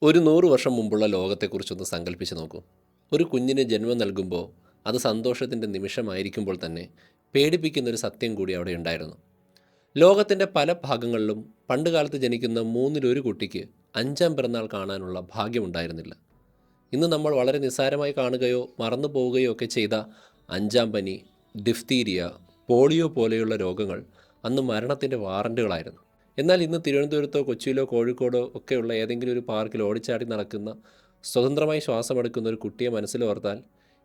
ഒരു 100 വർഷം മുമ്പുള്ള ലോകത്തെക്കുറിച്ചൊന്ന് സങ്കല്പിച്ച് നോക്കൂ. ഒരു കുഞ്ഞിന് ജന്മം നൽകുമ്പോൾ അത് സന്തോഷത്തിൻ്റെ നിമിഷമായിരിക്കുമ്പോൾ തന്നെ പേടിപ്പിക്കുന്നൊരു സത്യം കൂടി അവിടെ ഉണ്ടായിരുന്നു. ലോകത്തിൻ്റെ പല ഭാഗങ്ങളിലും പണ്ടുകാലത്ത് ജനിക്കുന്ന മൂന്നിലൊരു കുട്ടിക്ക് 5ാം പിറന്നാൾ കാണാനുള്ള ഭാഗ്യമുണ്ടായിരുന്നില്ല. ഇന്ന് നമ്മൾ വളരെ നിസ്സാരമായി കാണുകയോ മറന്നു പോവുകയോ ഒക്കെ ചെയ്ത 5ാം പനി, ഡിഫ്തീരിയ, പോളിയോ പോലെയുള്ള രോഗങ്ങൾ അന്ന് മരണത്തിൻ്റെ വാറൻറ്റുകളായിരുന്നു. എന്നാൽ ഇന്ന് തിരുവനന്തപുരത്തോ കൊച്ചിയിലോ കോഴിക്കോടോ ഒക്കെയുള്ള ഏതെങ്കിലും ഒരു പാർക്കിൽ ഓടിച്ചാടി നടക്കുന്ന സ്വതന്ത്രമായി ശ്വാസമെടുക്കുന്ന ഒരു കുട്ടിയെ മനസ്സിലോർത്താൽ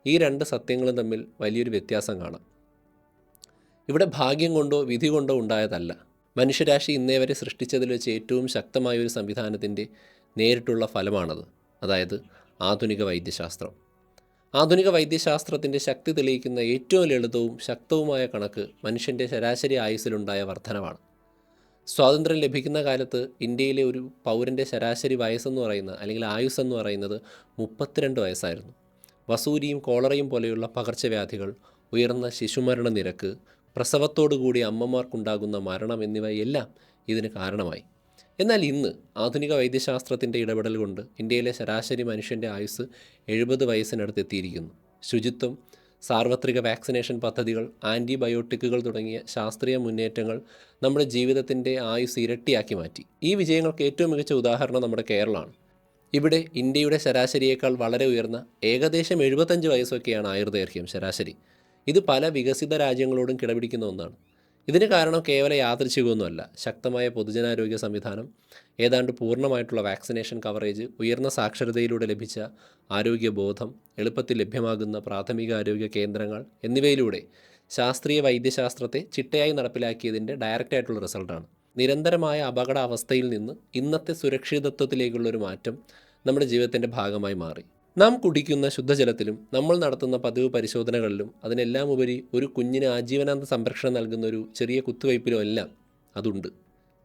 ഈ രണ്ട് സത്യങ്ങളും തമ്മിൽ വലിയൊരു വ്യത്യാസം കാണാം. ഇവിടെ ഭാഗ്യം കൊണ്ടോ വിധി കൊണ്ടോ ഉണ്ടായതല്ല, മനുഷ്യരാശി ഇന്നേ വരെ സൃഷ്ടിച്ചതിൽ വെച്ച് ഏറ്റവും ശക്തമായ ഒരു സംവിധാനത്തിൻ്റെ നേരിട്ടുള്ള ഫലമാണത്. അതായത് ആധുനിക വൈദ്യശാസ്ത്രം. ആധുനിക വൈദ്യശാസ്ത്രത്തിൻ്റെ ശക്തി തെളിയിക്കുന്ന ഏറ്റവും ലളിതവും ശക്തവുമായ കണക്ക് മനുഷ്യൻ്റെ ശരാശരി ആയുസ്സിലുണ്ടായ വർധനവാണ്. സ്വാതന്ത്ര്യം ലഭിക്കുന്ന കാലത്ത് ഇന്ത്യയിലെ ഒരു പൗരൻ്റെ ശരാശരി വയസ്സെന്ന് പറയുന്ന അല്ലെങ്കിൽ ആയുസ്സെന്ന് പറയുന്നത് 32 വയസ്സായിരുന്നു. വസൂരിയും കോളറയും പോലെയുള്ള പകർച്ചവ്യാധികൾ, ഉയർന്ന ശിശുമരണ നിരക്ക്, പ്രസവത്തോടുകൂടി അമ്മമാർക്കുണ്ടാകുന്ന മരണം എന്നിവയെല്ലാം ഇതിന് കാരണമായി. എന്നാൽ ഇന്ന് ആധുനിക വൈദ്യശാസ്ത്രത്തിൻ്റെ ഇടപെടൽ കൊണ്ട് ഇന്ത്യയിലെ ശരാശരി മനുഷ്യൻ്റെ ആയുസ് 70 വയസ്സിനടുത്തെത്തിയിരിക്കുന്നു. ശുചിത്വം, സാർവത്രിക വാക്സിനേഷൻ പദ്ധതികൾ, ആൻറ്റിബയോട്ടിക്കുകൾ തുടങ്ങിയ ശാസ്ത്രീയ മുന്നേറ്റങ്ങൾ നമ്മുടെ ജീവിതത്തിൻ്റെ ആയുസ് ഇരട്ടിയാക്കി മാറ്റി. ഈ വിജയങ്ങൾക്ക് ഏറ്റവും മികച്ച ഉദാഹരണം നമ്മുടെ കേരളമാണ്. ഇവിടെ ഇന്ത്യയുടെ ശരാശരിയേക്കാൾ വളരെ ഉയർന്ന ഏകദേശം 75 വയസ്സൊക്കെയാണ് ആയുർദൈർഘ്യം ശരാശരി. ഇത് പല വികസിത രാജ്യങ്ങളോടും കിടപിടിക്കുന്ന ഒന്നാണ്. ഇതിന് കാരണം കേവല യാദൃച്ഛികമൊന്നുമല്ല. ശക്തമായ പൊതുജനാരോഗ്യ സംവിധാനം, ഏതാണ്ട് പൂർണ്ണമായിട്ടുള്ള വാക്സിനേഷൻ കവറേജ്, ഉയർന്ന സാക്ഷരതയിലൂടെ ലഭിച്ച ആരോഗ്യബോധം, എളുപ്പത്തിൽ ലഭ്യമാകുന്ന പ്രാഥമിക ആരോഗ്യ കേന്ദ്രങ്ങൾ എന്നിവയിലൂടെ ശാസ്ത്രീയ വൈദ്യശാസ്ത്രത്തെ ചിട്ടയായി നടപ്പിലാക്കിയതിൻ്റെ ഡയറക്റ്റായിട്ടുള്ള റിസൾട്ടാണ്. നിരന്തരമായ അപകട അവസ്ഥയിൽ നിന്ന് ഇന്നത്തെ സുരക്ഷിതത്വത്തിലേക്കുള്ളൊരു മാറ്റം നമ്മുടെ ജീവിതത്തിൻ്റെ ഭാഗമായി മാറി. നാം കുടിക്കുന്ന ശുദ്ധജലത്തിലും നമ്മൾ നടത്തുന്ന പതിവ് പരിശോധനകളിലും അതിനെല്ലാം ഉപരി ഒരു കുഞ്ഞിന് ആജീവനാന്ത സംരക്ഷണം നൽകുന്ന ഒരു ചെറിയ കുത്തുവയ്പ്പിലും എല്ലാം അതുണ്ട്.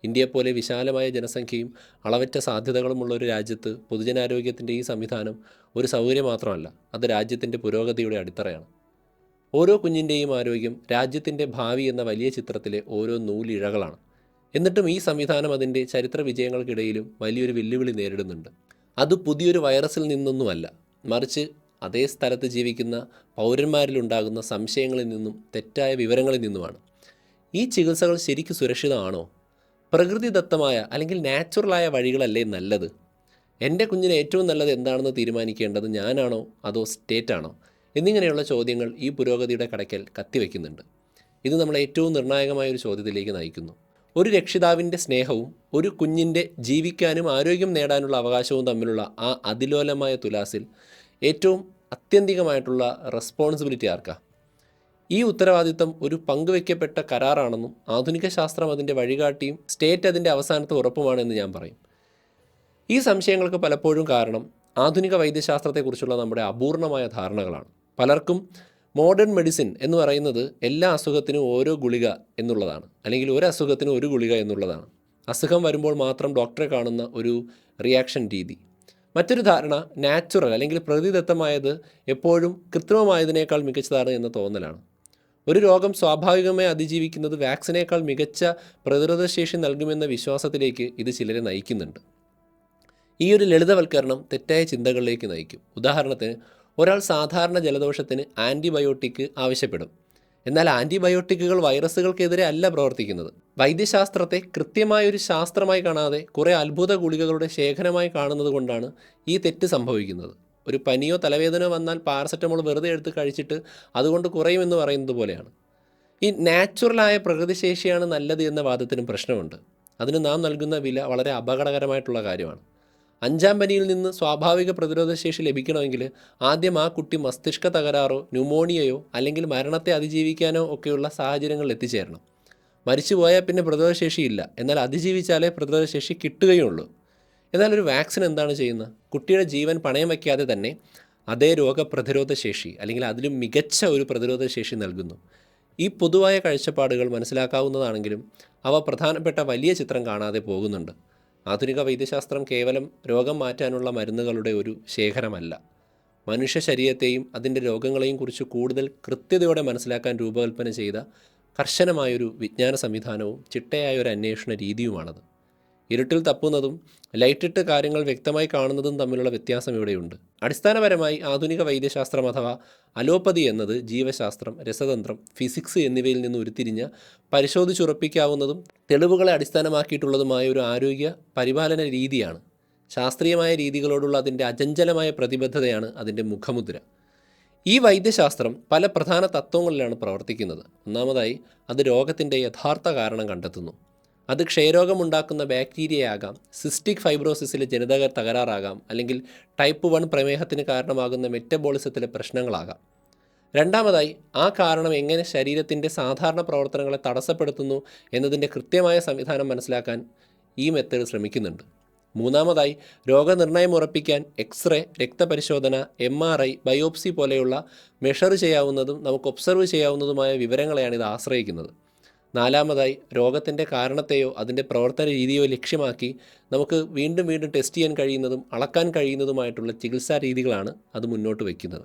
ഇന്ത്യയെപ്പോലെ വിശാലമായ ജനസംഖ്യയും അളവറ്റ സാധ്യതകളുമുള്ള ഒരു രാജ്യത്ത് പൊതുജനാരോഗ്യത്തിൻ്റെ ഈ സംവിധാനം ഒരു സൗകര്യം മാത്രമല്ല, അത് രാജ്യത്തിൻ്റെ പുരോഗതിയുടെ അടിത്തറയാണ്. ഓരോ കുഞ്ഞിൻ്റെയും ആരോഗ്യം രാജ്യത്തിൻ്റെ ഭാവി എന്ന വലിയ ചിത്രത്തിലെ ഓരോ നൂലിഴകളാണ്. എന്നിട്ടും ഈ സംവിധാനം അതിൻ്റെ ചരിത്ര വിജയങ്ങൾക്കിടയിലും വലിയൊരു വെല്ലുവിളി നേരിടുന്നുണ്ട്. അത് പുതിയൊരു വൈറസിൽ നിന്നൊന്നുമല്ല, മറിച്ച് അതേ സ്ഥലത്ത് ജീവിക്കുന്ന പൗരന്മാരിലുണ്ടാകുന്ന സംശയങ്ങളിൽ നിന്നും തെറ്റായ വിവരങ്ങളിൽ നിന്നുമാണ്. ഈ ചികിത്സകൾ ശരിക്കും സുരക്ഷിതമാണോ? പ്രകൃതിദത്തമായ അല്ലെങ്കിൽ നാച്ചുറലായ വഴികളല്ലേ നല്ലത്? എൻ്റെ കുഞ്ഞിന് ഏറ്റവും നല്ലത് എന്താണെന്ന് തീരുമാനിക്കേണ്ടത് ഞാനാണോ അതോ സ്റ്റേറ്റാണോ എന്നിങ്ങനെയുള്ള ചോദ്യങ്ങൾ ഈ പുരോഗതിയുടെ കടയ്ക്കൽ കത്തിവെക്കുന്നുണ്ട്. ഇത് നമ്മളെ ഏറ്റവും നിർണായകമായ ഒരു ചോദ്യത്തിലേക്ക് നയിക്കുന്നു. ഒരു രക്ഷിതാവിൻ്റെ സ്നേഹവും ഒരു കുഞ്ഞിൻ്റെ ജീവിക്കാനും ആരോഗ്യം നേടാനുള്ള അവകാശവും തമ്മിലുള്ള ആ അതിലോലമായ തുലാസിൽ ഏറ്റവും അത്യന്തികമായിട്ടുള്ള റെസ്പോൺസിബിലിറ്റി ആർക്കാ? ഈ ഉത്തരവാദിത്തം ഒരു പങ്കുവയ്ക്കപ്പെട്ട കരാറാണെന്നും ആധുനിക ശാസ്ത്രം അതിൻ്റെ വഴികാട്ടിയും സ്റ്റേറ്റ് അതിൻ്റെ അവസാനത്തെ ഉറപ്പുമാണെന്ന് ഞാൻ പറയും. ഈ സംശയങ്ങൾക്ക് പലപ്പോഴും കാരണം ആധുനിക വൈദ്യശാസ്ത്രത്തെക്കുറിച്ചുള്ള നമ്മുടെ അപൂർണമായ ധാരണകളാണ്. പലർക്കും മോഡേൺ മെഡിസിൻ എന്ന് പറയുന്നത് എല്ലാ അസുഖത്തിനും ഓരോ ഗുളിക എന്നുള്ളതാണ്, അല്ലെങ്കിൽ ഒരു അസുഖത്തിനും ഒരു ഗുളിക എന്നുള്ളതാണ്. അസുഖം വരുമ്പോൾ മാത്രം ഡോക്ടറെ കാണുന്ന ഒരു റിയാക്ഷൻ രീതി. മറ്റൊരു ധാരണ നാച്ചുറൽ അല്ലെങ്കിൽ പ്രകൃതിദത്തമായത് എപ്പോഴും കൃത്രിമമായതിനേക്കാൾ മികച്ചതാണ് എന്ന തോന്നലാണ്. ഒരു രോഗം സ്വാഭാവികമായി അതിജീവിക്കുന്നത് വാക്സിനേക്കാൾ മികച്ച പ്രതിരോധശേഷി നൽകുമെന്ന വിശ്വാസത്തിലേക്ക് ഇത് ചിലരെ നയിക്കുന്നുണ്ട്. ഈ ഒരു ലളിതവൽക്കരണം തെറ്റായ ചിന്തകളിലേക്ക് നയിക്കും. ഉദാഹരണത്തിന്, ഒരാൾ സാധാരണ ജലദോഷത്തിന് ആൻറ്റിബയോട്ടിക് ആവശ്യപ്പെടും. എന്നാൽ ആൻറ്റിബയോട്ടിക്കുകൾ വൈറസുകൾക്കെതിരെ അല്ല പ്രവർത്തിക്കുന്നത്. വൈദ്യശാസ്ത്രത്തെ കൃത്യമായൊരു ശാസ്ത്രമായി കാണാതെ കുറേ അത്ഭുത ഗുളികകളുടെ ശേഖരമായി കാണുന്നത് കൊണ്ടാണ് ഈ തെറ്റ് സംഭവിക്കുന്നത്. ഒരു പനിയോ തലവേദനയോ വന്നാൽ പാരസെറ്റമോൾ വെറുതെ എടുത്ത് കഴിച്ചിട്ട് അതുകൊണ്ട് കുറയുമെന്ന് പറയുന്നത് പോലെയാണ്. ഈ നാച്ചുറലായ പ്രകൃതിശേഷിയാണ് നല്ലത് എന്ന വാദത്തിനും പ്രശ്നമുണ്ട്. അതിന് നാം നൽകുന്ന വില വളരെ അപകടകരമായിട്ടുള്ള കാര്യമാണ്. 5ാം പനിയിൽ നിന്ന് സ്വാഭാവിക പ്രതിരോധശേഷി ലഭിക്കണമെങ്കിൽ ആദ്യം ആ കുട്ടി മസ്തിഷ്ക തകരാറോ ന്യൂമോണിയയോ അല്ലെങ്കിൽ മരണത്തെ അതിജീവിക്കാനോ ഒക്കെയുള്ള സാഹചര്യങ്ങളിൽ എത്തിച്ചേരണം. മരിച്ചു പോയാൽ പിന്നെ പ്രതിരോധശേഷിയില്ല, എന്നാൽ അതിജീവിച്ചാലേ പ്രതിരോധശേഷി കിട്ടുകയുള്ളൂ. എന്നാൽ ഒരു വാക്സിൻ എന്താണ് ചെയ്യുന്നത്? കുട്ടിയുടെ ജീവൻ പണയം വയ്ക്കാതെ തന്നെ അതേ രോഗപ്രതിരോധ ശേഷി അല്ലെങ്കിൽ അതിലും മികച്ച ഒരു പ്രതിരോധശേഷി നൽകുന്നു. ഈ പൊതുവായ കാഴ്ചപ്പാടുകൾ മനസ്സിലാക്കാവുന്നതാണെങ്കിലും അവ പ്രധാനപ്പെട്ട വലിയ ചിത്രം കാണാതെ പോകുന്നുണ്ട്. ആധുനിക വൈദ്യശാസ്ത്രം കേവലം രോഗം മാറ്റാനുള്ള മരുന്നുകളുടെ ഒരു ശേഖരമല്ല. മനുഷ്യ ശരീരത്തെയും അതിൻ്റെ രോഗങ്ങളെയും കുറിച്ച് കൂടുതൽ കൃത്യതയോടെ മനസ്സിലാക്കാൻ രൂപകൽപ്പന ചെയ്ത കർശനമായൊരു വിജ്ഞാന സംവിധാനവും ചിട്ടയായൊരു അന്വേഷണ രീതിയുമാണത്. ഇരുട്ടിൽ തപ്പുന്നതും ലൈറ്റിട്ട് കാര്യങ്ങൾ വ്യക്തമായി കാണുന്നതും തമ്മിലുള്ള വ്യത്യാസം ഇവിടെയുണ്ട്. അടിസ്ഥാനപരമായി ആധുനിക വൈദ്യശാസ്ത്രം അഥവാ അലോപ്പതി എന്നത് ജീവശാസ്ത്രം, രസതന്ത്രം, ഫിസിക്സ് എന്നിവയിൽ നിന്ന് ഉരുത്തിരിഞ്ഞ പരിശോധിച്ചുറപ്പിക്കാവുന്നതും തെളിവുകളെ അടിസ്ഥാനമാക്കിയിട്ടുള്ളതുമായ ഒരു ആരോഗ്യ പരിപാലന രീതിയാണ്. ശാസ്ത്രീയമായ രീതികളോടുള്ള അതിൻ്റെ അചഞ്ചലമായ പ്രതിബദ്ധതയാണ് അതിൻ്റെ മുഖമുദ്ര. ഈ വൈദ്യശാസ്ത്രം പല പ്രധാന തത്വങ്ങളിലാണ് പ്രവർത്തിക്കുന്നത്. ഒന്നാമതായി, അത് രോഗത്തിൻ്റെ യഥാർത്ഥ കാരണം കണ്ടെത്തുന്നു. അത് ക്ഷയരോഗമുണ്ടാക്കുന്ന ബാക്ടീരിയയാകാം, സിസ്റ്റിക് ഫൈബ്രോസിസിലെ ജനിതക തകരാറാകാം, അല്ലെങ്കിൽ ടൈപ്പ് 1 പ്രമേഹത്തിന് കാരണമാകുന്ന മെറ്റബോളിസത്തിലെ പ്രശ്നങ്ങളാകാം. രണ്ടാമതായി, ആ കാരണം എങ്ങനെ ശരീരത്തിൻ്റെ സാധാരണ പ്രവർത്തനങ്ങളെ തടസ്സപ്പെടുത്തുന്നു എന്നതിൻ്റെ കൃത്യമായ സംവിധാനം മനസ്സിലാക്കാൻ ഈ മെത്തേഡ് ശ്രമിക്കുന്നുണ്ട്. മൂന്നാമതായി, രോഗനിർണയം ഉറപ്പിക്കാൻ എക്സ്റേ, രക്തപരിശോധന, MRI, ബയോപ്സി പോലെയുള്ള മെഷർ ചെയ്യാവുന്നതും നമുക്ക് ഒബ്സർവ് ചെയ്യാവുന്നതുമായ വിവരങ്ങളെയാണ് ഇത് ആശ്രയിക്കുന്നത്. നാലാമതായി, രോഗത്തിൻ്റെ കാരണത്തെയോ അതിൻ്റെ പ്രവർത്തന രീതിയോ ലക്ഷ്യമാക്കി നമുക്ക് വീണ്ടും വീണ്ടും ടെസ്റ്റ് ചെയ്യാൻ കഴിയുന്നതും അളക്കാൻ കഴിയുന്നതുമായിട്ടുള്ള ചികിത്സാ രീതികളാണ് അത് മുന്നോട്ട് വയ്ക്കുന്നത്.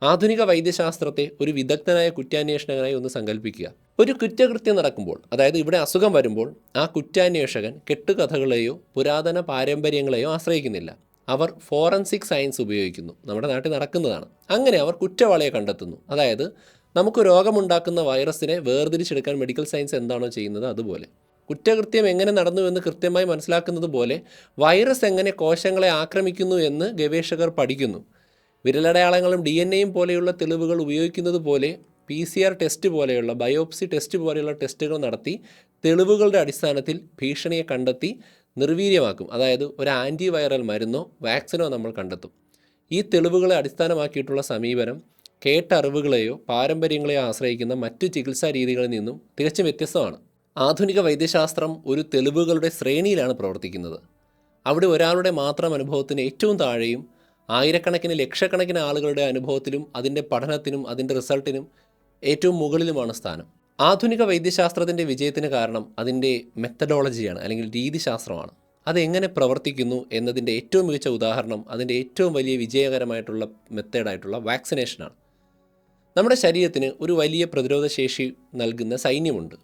ആധുനിക വൈദ്യശാസ്ത്രത്തെ ഒരു വിദഗ്ധനായ കുറ്റാന്വേഷകനായി ഒന്ന് സങ്കല്പിക്കുക. ഒരു കുറ്റകൃത്യം നടക്കുമ്പോൾ, അതായത് ഇവിടെ അസുഖം വരുമ്പോൾ, ആ കുറ്റാന്വേഷകൻ കെട്ടുകഥകളെയോ പുരാതന പാരമ്പര്യങ്ങളെയോ ആശ്രയിക്കുന്നില്ല. അവർ ഫോറൻസിക് സയൻസ് ഉപയോഗിക്കുന്നു. നമ്മുടെ നാട്ടിൽ നടക്കുന്നതാണ്. അങ്ങനെ അവർ കുറ്റവാളിയെ കണ്ടെത്തുന്നു. അതായത് നമുക്ക് രോഗമുണ്ടാക്കുന്ന വൈറസിനെ വേർതിരിച്ചെടുക്കാൻ മെഡിക്കൽ സയൻസ് എന്താണോ ചെയ്യുന്നത് അതുപോലെ. കുറ്റകൃത്യം എങ്ങനെ നടന്നുവെന്ന് കൃത്യമായി മനസ്സിലാക്കുന്നത് പോലെ വൈറസ് എങ്ങനെ കോശങ്ങളെ ആക്രമിക്കുന്നു എന്ന് ഗവേഷകർ പഠിക്കുന്നു. വിരലടയാളങ്ങളും DNA പോലെയുള്ള തെളിവുകൾ ഉപയോഗിക്കുന്നത് പോലെ PCR ടെസ്റ്റ് പോലെയുള്ള, ബയോപ്സി ടെസ്റ്റ് പോലെയുള്ള ടെസ്റ്റുകൾ നടത്തി തെളിവുകളുടെ അടിസ്ഥാനത്തിൽ ഭീഷണിയെ കണ്ടെത്തി നിർവീര്യമാക്കും. അതായത് ഒരു ആൻറ്റിവൈറൽ മരുന്നോ വാക്സിനോ നമ്മൾ കണ്ടെത്തും. ഈ തെളിവുകളെ അടിസ്ഥാനമാക്കിയിട്ടുള്ള സമീപനം കേട്ടറിവുകളെയോ പാരമ്പര്യങ്ങളെയോ ആശ്രയിക്കുന്ന മറ്റു ചികിത്സാ രീതികളിൽ നിന്നും തികച്ചും വ്യത്യസ്തമാണ്. ആധുനിക വൈദ്യശാസ്ത്രം ഒരു തെളിവുകളുടെ ശ്രേണിയിലാണ് പ്രവർത്തിക്കുന്നത്. അവിടെ ഒരാളുടെ മാത്രം അനുഭവത്തിന് ഏറ്റവും താഴെയും ആയിരക്കണക്കിന് ലക്ഷക്കണക്കിന് ആളുകളുടെ അനുഭവത്തിലും അതിൻ്റെ പഠനത്തിനും അതിൻ്റെ റിസൾട്ടിനും ഏറ്റവും മുകളിലുമാണ് സ്ഥാനം. ആധുനിക വൈദ്യശാസ്ത്രത്തിൻ്റെ വിജയത്തിന് കാരണം അതിൻ്റെ മെത്തഡോളജിയാണ്, അല്ലെങ്കിൽ രീതിശാസ്ത്രമാണ്. അതെങ്ങനെ പ്രവർത്തിക്കുന്നു എന്നതിൻ്റെ ഏറ്റവും മികച്ച ഉദാഹരണം, അതിൻ്റെ ഏറ്റവും വലിയ വിജയകരമായിട്ടുള്ള മെത്തേഡായിട്ടുള്ള വാക്സിനേഷനാണ്. നമ്മുടെ ശരീരത്തിന് ഒരു വലിയ പ്രതിരോധ ശേഷി നൽകുന്ന സൈന്യമുണ്ട്.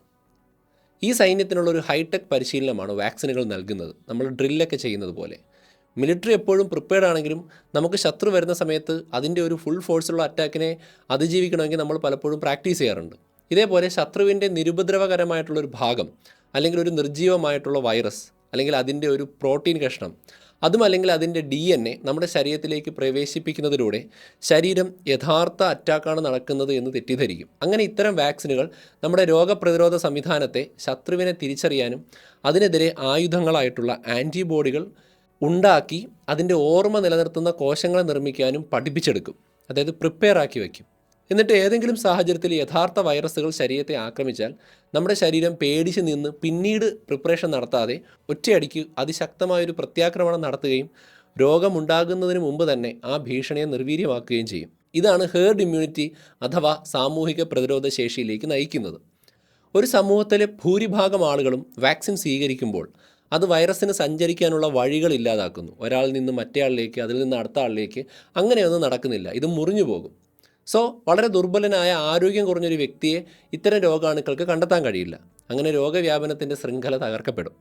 ഈ സൈന്യത്തിനുള്ള ഒരു ഹൈടെക് പരിശീലനമാണ് വാക്സിനുകൾ നൽകുന്നത്. നമ്മൾ ഡ്രില്ലൊക്കെ ചെയ്യുന്നത് പോലെ. മിലിറ്ററി എപ്പോഴും പ്രിപ്പയർഡ് ആണെങ്കിലും നമുക്ക് ശത്രു വരുന്ന സമയത്ത് അതിൻ്റെ ഒരു ഫുൾ ഫോഴ്സുള്ള അറ്റാക്കിനെ അതിജീവിക്കണമെങ്കിൽ നമ്മൾ പലപ്പോഴും പ്രാക്ടീസ് ചെയ്യാറുണ്ട്. ഇതേപോലെ ശത്രുവിൻ്റെ നിരുപദ്രവകരമായിട്ടുള്ളൊരു ഭാഗം, അല്ലെങ്കിൽ ഒരു നിർജ്ജീവമായിട്ടുള്ള വൈറസ്, അല്ലെങ്കിൽ അതിൻ്റെ ഒരു പ്രോട്ടീൻ കഷ്ണം, അതും അല്ലെങ്കിൽ അതിൻ്റെ DNA നമ്മുടെ ശരീരത്തിലേക്ക് പ്രവേശിപ്പിക്കുന്നതിലൂടെ ശരീരം യഥാർത്ഥ അറ്റാക്കാണ് നടക്കുന്നത് എന്ന് തെറ്റിദ്ധരിക്കും. അങ്ങനെ ഇത്തരം വാക്സിനുകൾ നമ്മുടെ രോഗപ്രതിരോധ സംവിധാനത്തെ ശത്രുവിനെ തിരിച്ചറിയാനും അതിനെതിരെ ആയുധങ്ങളായിട്ടുള്ള ആൻറ്റിബോഡികൾ ഉണ്ടാക്കി അതിൻ്റെ ഓർമ്മ നിലനിർത്തുന്ന കോശങ്ങളെ നിർമ്മിക്കാനും പഠിപ്പിച്ചെടുക്കും. അതായത് പ്രിപ്പയർ ആക്കി വയ്ക്കും. എന്നിട്ട് ഏതെങ്കിലും സാഹചര്യത്തിൽ യഥാർത്ഥ വൈറസുകൾ ശരീരത്തെ ആക്രമിച്ചാൽ നമ്മുടെ ശരീരം പേടിച്ച് നിന്ന് പിന്നീട് പ്രിപ്പറേഷൻ നടത്താതെ ഒറ്റയടിക്ക് അതിശക്തമായൊരു പ്രത്യാക്രമണം നടത്തുകയും രോഗമുണ്ടാകുന്നതിന് മുമ്പ് തന്നെ ആ ഭീഷണിയെ നിർവീര്യമാക്കുകയും ചെയ്യും. ഇതാണ് ഹേർഡ് ഇമ്മ്യൂണിറ്റി അഥവാ സാമൂഹിക പ്രതിരോധ ശേഷിയിലേക്ക് നയിക്കുന്നത്. ഒരു സമൂഹത്തിലെ ഭൂരിഭാഗം ആളുകളും വാക്സിൻ സ്വീകരിക്കുമ്പോൾ അത് വൈറസിന് സഞ്ചരിക്കാനുള്ള വഴികൾ ഇല്ലാതാക്കുന്നു. ഒരാളിൽ നിന്ന് മറ്റേയാളിലേക്ക്, അതിൽ നിന്ന് അടുത്ത ആളിലേക്ക്, അങ്ങനെയൊന്നും നടക്കുന്നില്ല. ഇത് മുറിഞ്ഞു പോകും. സോ വളരെ ദുർബലനായ, ആരോഗ്യം കുറഞ്ഞൊരു വ്യക്തിയെ ഇത്തരം രോഗാണുക്കൾക്ക് കണ്ടെത്താൻ കഴിയില്ല. അങ്ങനെ രോഗവ്യാപനത്തിൻ്റെ ശൃംഖല തകർക്കപ്പെടും.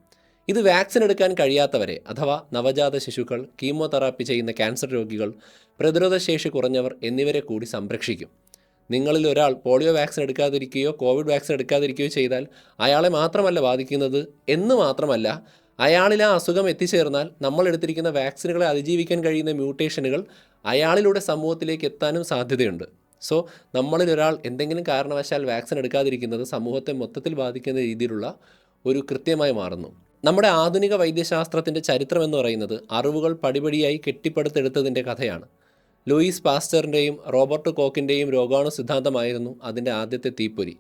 ഇത് വാക്സിൻ എടുക്കാൻ കഴിയാത്തവരെ, അഥവാ നവജാത ശിശുക്കൾ, കീമോതെറാപ്പി ചെയ്യുന്ന ക്യാൻസർ രോഗികൾ, പ്രതിരോധശേഷി കുറഞ്ഞവർ എന്നിവരെ കൂടി സംരക്ഷിക്കും. നിങ്ങളിൽ ഒരാൾ പോളിയോ വാക്സിൻ എടുക്കാതിരിക്കുകയോ കോവിഡ് വാക്സിൻ എടുക്കാതിരിക്കുകയോ ചെയ്താൽ അയാളെ മാത്രമല്ല ബാധിക്കുന്നത് എന്ന് മാത്രമല്ല, അയാളിൽ ആ അസുഖം എത്തിച്ചേർന്നാൽ നമ്മൾ എടുത്തിരിക്കുന്ന വാക്സിനുകളെ അതിജീവിക്കാൻ കഴിയുന്ന മ്യൂട്ടേഷനുകൾ അയാളിലൂടെ സമൂഹത്തിലേക്ക് എത്താനും സാധ്യതയുണ്ട്. സോ നമ്മളിൽ ഒരാൾ എന്തെങ്കിലും കാരണവശാൽ വാക്സിൻ എടുക്കാതിരിക്കുന്നത് സമൂഹത്തെ മൊത്തത്തിൽ ബാധിക്കുന്ന രീതിയിലുള്ള ഒരു കൃത്യമായി മാറുന്നു. നമ്മുടെ ആധുനിക വൈദ്യശാസ്ത്രത്തിൻ്റെ ചരിത്രം എന്ന് പറയുന്നത് അറിവുകൾ പടിപടിയായി കെട്ടിപ്പടുത്തെടുത്തതിൻ്റെ കഥയാണ്. ലൂയിസ് പാസ്റ്ററിൻ്റെയും റോബർട്ട് കോക്കിൻ്റെയും രോഗാണു സിദ്ധാന്തമായിരുന്നു അതിൻ്റെ ആദ്യത്തെ തീപ്പൊരി.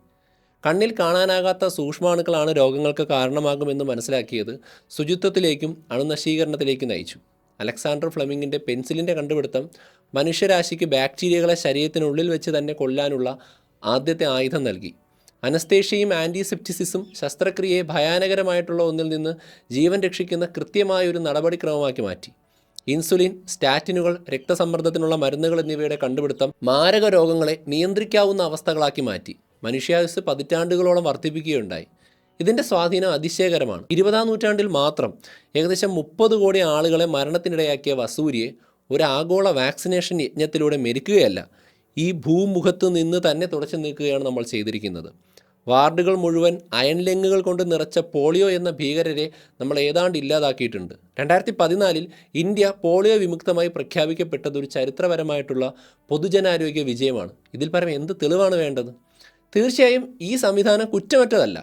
കണ്ണിൽ കാണാനാകാത്ത സൂക്ഷ്മാണുക്കളാണ് രോഗങ്ങൾക്ക് കാരണമാകുമെന്ന് മനസ്സിലാക്കിയത് ശുചിത്വത്തിലേക്കും അണുനശീകരണത്തിലേക്കും നയിച്ചു. അലക്സാണ്ടർ ഫ്ലെമിങ്ങിൻ്റെ പെൻസിലിൻ്റെ കണ്ടുപിടുത്തം മനുഷ്യരാശിക്ക് ബാക്ടീരിയകളെ ശരീരത്തിനുള്ളിൽ വെച്ച് തന്നെ കൊല്ലാനുള്ള ആദ്യത്തെ ആയുധം നൽകി. അനസ്തേഷ്യയും ആൻറ്റിസെപ്റ്റിസിസും ശസ്ത്രക്രിയയെ ഭയാനകരമായിട്ടുള്ള ഒന്നിൽ നിന്ന് ജീവൻ രക്ഷിക്കുന്ന കൃത്യമായൊരു നടപടിക്രമമാക്കി മാറ്റി. ഇൻസുലിൻ, സ്റ്റാറ്റിനുകൾ, രക്തസമ്മർദ്ദത്തിനുള്ള മരുന്നുകൾ എന്നിവയുടെ കണ്ടുപിടുത്തം മാരക രോഗങ്ങളെ നിയന്ത്രിക്കാവുന്ന അവസ്ഥകളാക്കി മാറ്റി. മനുഷ്യായുസ്സ് പതിറ്റാണ്ടുകളോളം വർദ്ധിപ്പിക്കുകയുണ്ടായി. ഇതിൻ്റെ സ്വാധീനം അതിശയകരമാണ്. 20-ാം നൂറ്റാണ്ടിൽ മാത്രം ഏകദേശം 30 കോടി ആളുകളെ മരണത്തിനിടയാക്കിയ വസൂരിയെ ഒരു ആഗോള വാക്സിനേഷൻ യജ്ഞത്തിലൂടെ മെരുക്കുകയല്ല, ഈ ഭൂമുഖത്ത് നിന്ന് തന്നെ തുടച്ചു നീക്കുകയാണ് നമ്മൾ ചെയ്തിരിക്കുന്നത്. വാർഡുകൾ മുഴുവൻ അയൺ ലെങ്ങുകൾ കൊണ്ട് നിറച്ച പോളിയോ എന്ന ഭീകരരെ നമ്മൾ ഏതാണ്ട് ഇല്ലാതാക്കിയിട്ടുണ്ട്. 2014 ഇന്ത്യ പോളിയോ വിമുക്തമായി പ്രഖ്യാപിക്കപ്പെട്ടത് ഒരു ചരിത്രപരമായിട്ടുള്ള പൊതുജനാരോഗ്യ വിജയമാണ്. ഇതിൽ പരം എന്ത് തെളിവാണ് വേണ്ടത്? തീർച്ചയായും ഈ സംവിധാനം കുറ്റമറ്റതല്ല.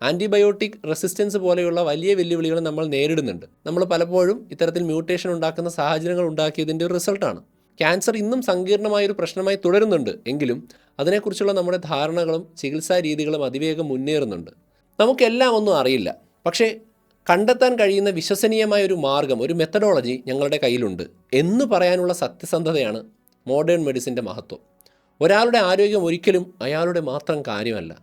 ആൻറ്റിബയോട്ടിക് റെസിസ്റ്റൻസ് പോലെയുള്ള വലിയ വെല്ലുവിളികൾ നമ്മൾ നേരിടുന്നുണ്ട്. നമ്മൾ പലപ്പോഴും ഇത്തരത്തിൽ മ്യൂട്ടേഷൻ ഉണ്ടാക്കുന്ന സാഹചര്യങ്ങൾ ഉണ്ടാക്കിയതിൻ്റെ ഒരു റിസൾട്ടാണ്. ക്യാൻസർ ഇന്നും സങ്കീർണമായൊരു പ്രശ്നമായി തുടരുന്നുണ്ട്. എങ്കിലും അതിനെക്കുറിച്ചുള്ള നമ്മുടെ ധാരണകളും ചികിത്സാ രീതികളും അതിവേഗം മുന്നേറുന്നുണ്ട്. നമുക്കെല്ലാം ഒന്നും അറിയില്ല, പക്ഷേ കണ്ടെത്താൻ കഴിയുന്ന വിശ്വസനീയമായ ഒരു മാർഗം, ഒരു മെത്തഡോളജി ഞങ്ങളുടെ കയ്യിലുണ്ട് എന്ന് പറയാനുള്ള സത്യസന്ധതയാണ് മോഡേൺ മെഡിസിൻ്റെ മഹത്വം. ഒരാളുടെ ആരോഗ്യം ഒരിക്കലും അയാളുടെ മാത്രം കാര്യമല്ല.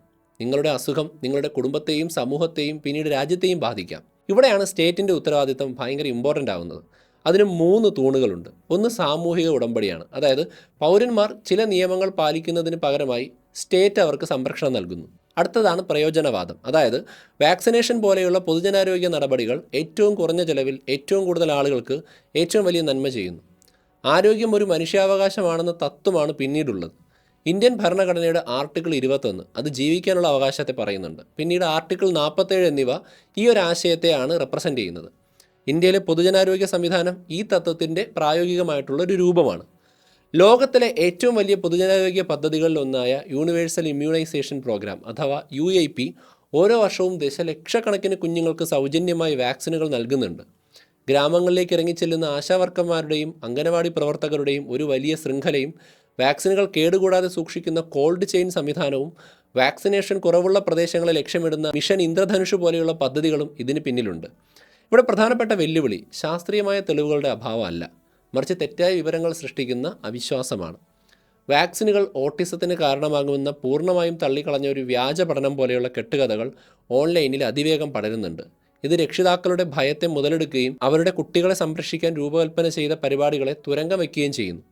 നിങ്ങളുടെ അസുഖം നിങ്ങളുടെ കുടുംബത്തെയും സമൂഹത്തെയും പിന്നീട് രാജ്യത്തെയും ബാധിക്കാം. ഇവിടെയാണ് സ്റ്റേറ്റിൻ്റെ ഉത്തരവാദിത്തം ഭയങ്കര ഇമ്പോർട്ടൻ്റ് ആവുന്നത്. അതിന് 3 തൂണുകളുണ്ട്. ഒന്ന് സാമൂഹിക ഉടമ്പടിയാണ്. അതായത് പൗരന്മാർ ചില നിയമങ്ങൾ പാലിക്കുന്നതിന് പകരമായി സ്റ്റേറ്റ് അവർക്ക് സംരക്ഷണം നൽകുന്നു. അടുത്തതാണ് പ്രയോജനവാദം. അതായത് വാക്സിനേഷൻ പോലെയുള്ള പൊതുജനാരോഗ്യ നടപടികൾ ഏറ്റവും കുറഞ്ഞ ചെലവിൽ ഏറ്റവും കൂടുതൽ ആളുകൾക്ക് ഏറ്റവും വലിയ നന്മ ചെയ്യുന്നു. ആരോഗ്യം ഒരു മനുഷ്യാവകാശമാണെന്ന തത്വമാണ് പിന്നീടുള്ളത്. ഇന്ത്യൻ ഭരണഘടനയുടെ ആർട്ടിക്കിൾ 21 അത് ജീവിക്കാനുള്ള അവകാശത്തെ പറയുന്നുണ്ട്. പിന്നീട് ആർട്ടിക്കിൾ 47 എന്നിവ ഈ ഒരു ആശയത്തെയാണ് റെപ്രസെൻ്റ് ചെയ്യുന്നത്. ഇന്ത്യയിലെ പൊതുജനാരോഗ്യ സംവിധാനം ഈ തത്വത്തിൻ്റെ പ്രായോഗികമായിട്ടുള്ള ഒരു രൂപമാണ്. ലോകത്തിലെ ഏറ്റവും വലിയ പൊതുജനാരോഗ്യ പദ്ധതികളിലൊന്നായ യൂണിവേഴ്സൽ ഇമ്മ്യൂണൈസേഷൻ പ്രോഗ്രാം അഥവാ UIP ഓരോ വർഷവും ദശലക്ഷക്കണക്കിന് കുഞ്ഞുങ്ങൾക്ക് സൗജന്യമായി വാക്സിനുകൾ നൽകുന്നുണ്ട്. ഗ്രാമങ്ങളിലേക്ക് ഇറങ്ങിച്ചെല്ലുന്ന ആശാവർക്കർമാരുടെയും അംഗനവാടി പ്രവർത്തകരുടെയും ഒരു വലിയ ശൃംഖലയും വാക്സിനുകൾ കേടുകൂടാതെ സൂക്ഷിക്കുന്ന കോൾഡ് ചെയിൻ സംവിധാനവും വാക്സിനേഷൻ കുറവുള്ള പ്രദേശങ്ങളെ ലക്ഷ്യമിടുന്ന മിഷൻ ഇന്ദ്രധനുഷ് പോലെയുള്ള പദ്ധതികളും ഇതിന് പിന്നിലുണ്ട്. ഇവിടെ പ്രധാനപ്പെട്ട വെല്ലുവിളി ശാസ്ത്രീയമായ തെളിവുകളുടെ അഭാവമല്ല, മറിച്ച് തെറ്റായ വിവരങ്ങൾ സൃഷ്ടിക്കുന്ന അവിശ്വാസമാണ്. വാക്സിനുകൾ ഓട്ടിസത്തിന് കാരണമാകുമെന്ന പൂർണ്ണമായും തള്ളിക്കളഞ്ഞ ഒരു വ്യാജ പഠനം പോലെയുള്ള കെട്ടുകഥകൾ ഓൺലൈനിൽ അതിവേഗം പടരുന്നുണ്ട്. ഇത് രക്ഷിതാക്കളുടെ ഭയത്തെ മുതലെടുക്കുകയും അവരുടെ കുട്ടികളെ സംരക്ഷിക്കാൻ രൂപകൽപ്പന ചെയ്ത പരിപാടികളെ തുരങ്കം വയ്ക്കുകയും ചെയ്യുന്നു.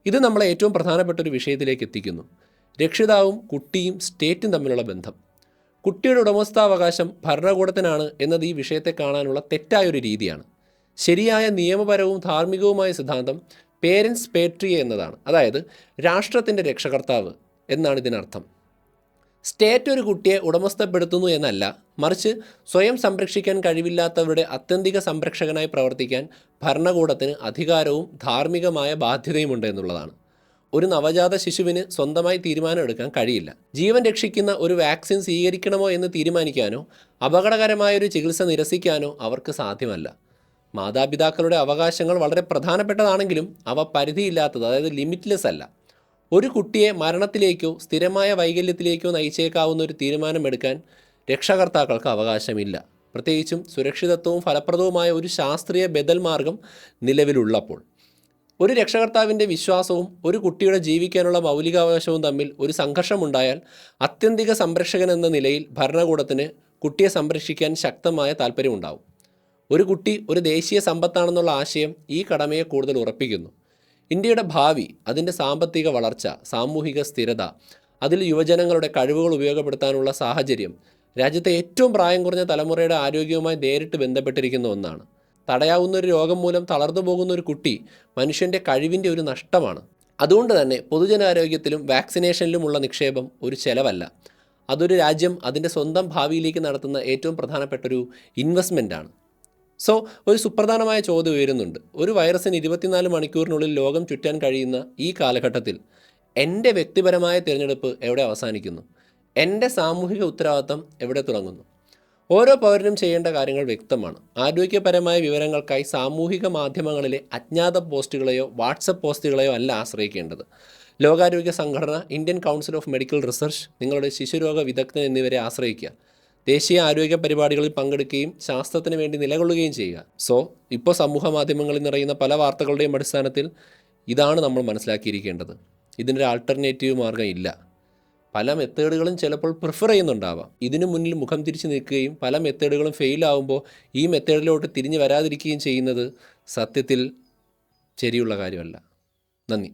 ഇത് നമ്മളെ ഏറ്റവും പ്രധാനപ്പെട്ട ഒരു വിഷയത്തിലേക്ക് എത്തിക്കുന്നു: രക്ഷിതാവും കുട്ടിയും സ്റ്റേറ്റും തമ്മിലുള്ള ബന്ധം. കുട്ടിയുടെ ഉടമസ്ഥാവകാശം ഭരണകൂടത്തിനാണ് എന്നത് ഈ വിഷയത്തെ കാണാനുള്ള തെറ്റായൊരു രീതിയാണ്. ശരിയായ നിയമപരവും ധാർമ്മികവുമായ സിദ്ധാന്തം പേരൻസ് പേട്രിയ എന്നതാണ്. അതായത് രാഷ്ട്രത്തിൻ്റെ രക്ഷകർത്താവ് എന്നാണ് ഇതിനർത്ഥം. സ്റ്റേറ്റ് ഒരു കുട്ടിയെ ഉടമസ്ഥപ്പെടുത്തുന്നു എന്നല്ല, മറിച്ച് സ്വയം സംരക്ഷിക്കാൻ കഴിവില്ലാത്തവരുടെ ആത്യന്തിക സംരക്ഷകനായി പ്രവർത്തിക്കാൻ ഭരണകൂടത്തിന് അധികാരവും ധാർമ്മികമായ ബാധ്യതയുമുണ്ട് എന്നുള്ളതാണ്. ഒരു നവജാത ശിശുവിന് സ്വന്തമായി തീരുമാനമെടുക്കാൻ കഴിയില്ല. ജീവൻ രക്ഷിക്കുന്ന ഒരു വാക്സിൻ സ്വീകരിക്കണമോ എന്ന് തീരുമാനിക്കാനോ അപകടകരമായൊരു ചികിത്സ നിരസിക്കാനോ അവർക്ക് സാധ്യമല്ല. മാതാപിതാക്കളുടെ അവകാശങ്ങൾ വളരെ പ്രധാനപ്പെട്ടതാണെങ്കിലും അവ പരിധിയില്ലാത്തത്, അതായത് ലിമിറ്റ്ലെസ് അല്ല. ഒരു കുട്ടിയെ മരണത്തിലേക്കോ സ്ഥിരമായ വൈകല്യത്തിലേക്കോ നയിച്ചേക്കാവുന്ന ഒരു തീരുമാനമെടുക്കാൻ രക്ഷകർത്താക്കൾക്ക് അവകാശമില്ല, പ്രത്യേകിച്ചും സുരക്ഷിതത്വവും ഫലപ്രദവുമായ ഒരു ശാസ്ത്രീയ ബദൽ മാർഗം നിലവിലുള്ളപ്പോൾ. ഒരു രക്ഷകർത്താവിൻ്റെ വിശ്വാസവും ഒരു കുട്ടിയുടെ ജീവിക്കാനുള്ള മൗലികാവകാശവും തമ്മിൽ ഒരു സംഘർഷമുണ്ടായാൽ ആത്യന്തിക സംരക്ഷകൻ എന്ന നിലയിൽ ഭരണകൂടത്തിന് കുട്ടിയെ സംരക്ഷിക്കാൻ ശക്തമായ താല്പര്യമുണ്ടാവും. ഒരു കുട്ടി ഒരു ദേശീയ സമ്പത്താണെന്നുള്ള ആശയം ഈ കടമയെ കൂടുതൽ ഉറപ്പിക്കുന്നു. ഇന്ത്യയുടെ ഭാവി, അതിൻ്റെ സാമ്പത്തിക വളർച്ച, സാമൂഹിക സ്ഥിരത, അതിൽ യുവജനങ്ങളുടെ കഴിവുകൾ ഉപയോഗപ്പെടുത്താനുള്ള സാഹചര്യം രാജ്യത്തെ ഏറ്റവും പ്രായം കുറഞ്ഞ തലമുറയുടെ ആരോഗ്യവുമായി നേരിട്ട് ബന്ധപ്പെട്ടിരിക്കുന്ന ഒന്നാണ്. തടയാവുന്ന ഒരു രോഗം മൂലം തളർന്നു പോകുന്ന ഒരു കുട്ടി മനുഷ്യൻ്റെ കഴിവിൻ്റെ ഒരു നഷ്ടമാണ്. അതുകൊണ്ട് തന്നെ പൊതുജനാരോഗ്യത്തിലും വാക്സിനേഷനിലുമുള്ള നിക്ഷേപം ഒരു ചെലവല്ല, അതൊരു രാജ്യം അതിൻ്റെ സ്വന്തം ഭാവിയിലേക്ക് നടത്തുന്ന ഏറ്റവും പ്രധാനപ്പെട്ടൊരു ഇൻവെസ്റ്റ്മെൻറ്റാണ്. സോ ഒരു സുപ്രധാനമായ ചോദ്യം ഉയരുന്നുണ്ട്: ഒരു വൈറസിന് 24 മണിക്കൂറിനുള്ളിൽ ലോകം ചുറ്റാൻ കഴിയുന്ന ഈ കാലഘട്ടത്തിൽ എൻ്റെ വ്യക്തിപരമായ തിരഞ്ഞെടുപ്പ് എവിടെ അവസാനിക്കുന്നു? എൻ്റെ സാമൂഹിക ഉത്തരവാദിത്തം എവിടെ തുടങ്ങുന്നു? ഓരോ പൗരനും ചെയ്യേണ്ട കാര്യങ്ങൾ വ്യക്തമാണ്. ആരോഗ്യപരമായ വിവരങ്ങൾക്കായി സാമൂഹിക മാധ്യമങ്ങളിലെ അജ്ഞാത പോസ്റ്റുകളെയോ വാട്സപ്പ് പോസ്റ്റുകളെയോ അല്ല ആശ്രയിക്കേണ്ടത്. ലോകാരോഗ്യ സംഘടന, Indian council of medical research, നിങ്ങളുടെ ശിശുരോഗ വിദഗ്ധൻ എന്നിവരെ ആശ്രയിക്കുക. ദേശീയ ആരോഗ്യ പരിപാടികളിൽ പങ്കെടുക്കുകയും ശാസ്ത്രത്തിന് വേണ്ടി നിലകൊള്ളുകയും ചെയ്യുക. സോ ഇപ്പോൾ സമൂഹ മാധ്യമങ്ങളിൽ നിറയുന്ന പല വാർത്തകളുടെയും അടിസ്ഥാനത്തിൽ ഇതാണ് നമ്മൾ മനസ്സിലാക്കിയിരിക്കേണ്ടത്: ഇതിനൊരു ആൾട്ടർനേറ്റീവ് മാർഗ്ഗം ഇല്ല. പല മെത്തേഡുകളും ചിലപ്പോൾ പ്രിഫർ ചെയ്യുന്നുണ്ടാവാം. ഇതിനു മുന്നിൽ മുഖം തിരിച്ച് നിൽക്കുകയും പല മെത്തേഡുകളും ഫെയിലാവുമ്പോൾ ഈ മെത്തേഡിലോട്ട് തിരിഞ്ഞു വരാതിരിക്കുകയും ചെയ്യുന്നത് സത്യത്തിൽ ശരിയുള്ള കാര്യമല്ല. നന്ദി.